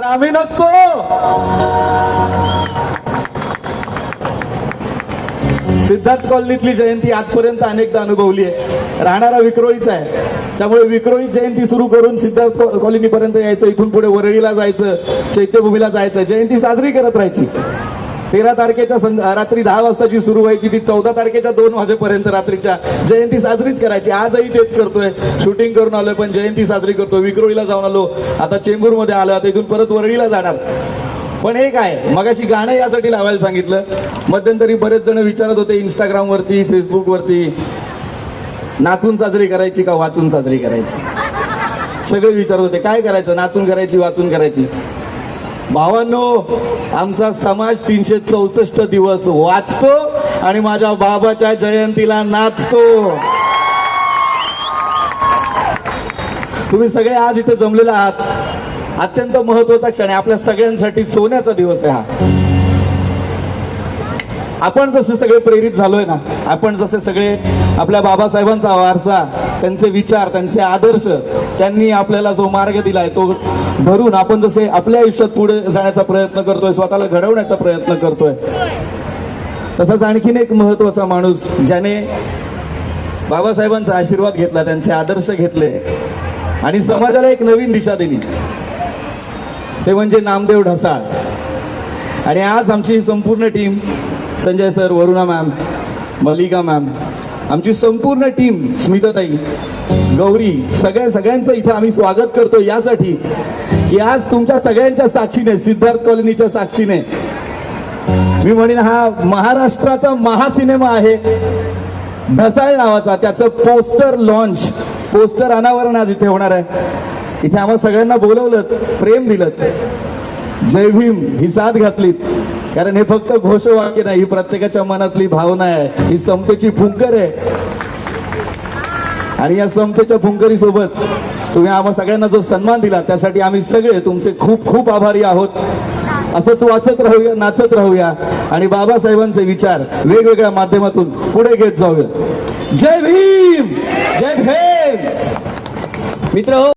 आम्ही नसतो. सिद्धार्थ कॉलनीतली जयंती आजपर्यंत अनेकदा अनुभवली आहे. राहणारा विक्रोळीचा आहे, त्यामुळे विक्रोळी जयंती सुरू करून सिद्धार्थ कॉलनीपर्यंत यायचं, इथून पुढे वरळीला जायचं, चैत्यभूमीला जायचं, जयंती साजरी करत राहायची. 13 तारखेच्या रात्री 10 वाजताची सुरू व्हायची, ती 14 तारखेच्या 2 वाजेपर्यंत रात्रीच्या जयंती साजरीच करायची. आजही तेच करतोय. शूटिंग करून आलोय पण जयंती साजरी करतो. विक्रोळीला जाऊन आलो, आता चेंबूरमध्ये आलो, आता इथून परत वरळीला जाणार. पण हे काय, मगाशी गाणं यासाठी लावायला सांगितलं. मध्यंतरी बरेच जण विचारत होते इंस्टाग्राम वरती, फेसबुक वरती, नाचून साजरी करायची का वाचून साजरी करायची. सगळे विचारत होते काय करायचं, नाचून करायची वाचून करायची. भावांनो, आमचा समाज 364 दिवस वाचतो आणि माझ्या बाबाच्या जयंतीला नाचतो. तुम्ही सगळे आज इथे जमलेले आहात. अत्यंत महत्वाचा क्षण आहे, आपल्या सगळ्यांसाठी सोन्याचा दिवस आहे हा. आपण जसे सगळे प्रेरित झालोय ना, आपण जसे सगळे आपल्या बाबासाहेबांचा वारसा, त्यांचे विचार, त्यांचे आदर्श, त्यांनी आपल्याला जो मार्ग दिलाय तो धरून आपण जसे आपल्या आयुष्यात पुढे जाण्याचा प्रयत्न करतोय, स्वतःला घडवण्याचा प्रयत्न करतोय, तसाच आणखीन एक महत्वाचा माणूस ज्याने बाबासाहेबांचा आशीर्वाद घेतला, त्यांचे आदर्श घेतले आणि समाजाला एक नवीन दिशा दिली, ते म्हणजे नामदेव ढसाळ. आणि आज आमची संपूर्ण team, Sanjay sir, Varuna ma'am, Mallika ma'am, आमची संपूर्ण टीम, स्मिताताई, गौरी, सगळ्यांचं इथे आम्ही स्वागत करतो यासाठी की आज तुमच्या सगळ्यांच्या साक्षीने, सिद्धार्थ कॉलनीच्या साक्षीने, मी म्हणेन हा महाराष्ट्राचा महासिनेमा आहे ढसाळ नावाचा. त्याचं पोस्टर लॉन्च, पोस्टर अनावरण आज इथे होणार आहे. इथे आम्हाला सगळ्यांना बोलवलं, प्रेम दिलं, जय भीम ही साथ घातलीत. कारण हे फक्त घोषवाक्य नाही, ही प्रत्येकाच्या मनातली भावना आहे, ही समतेची फुंकर आहे. आणि या समतेच्या फुंकरी सोबत तुम्ही आम्हा सगळ्यांना जो सन्मान दिला त्यासाठी आम्ही सगळे तुमचे खूप खूप आभारी आहोत. असंच वाचत राहूया, नाचत राहूया आणि बाबासाहेबांचे विचार वेगवेगळ्या माध्यमातून पुढे घेत जाऊया. जय भीम, जय भीम. मित्र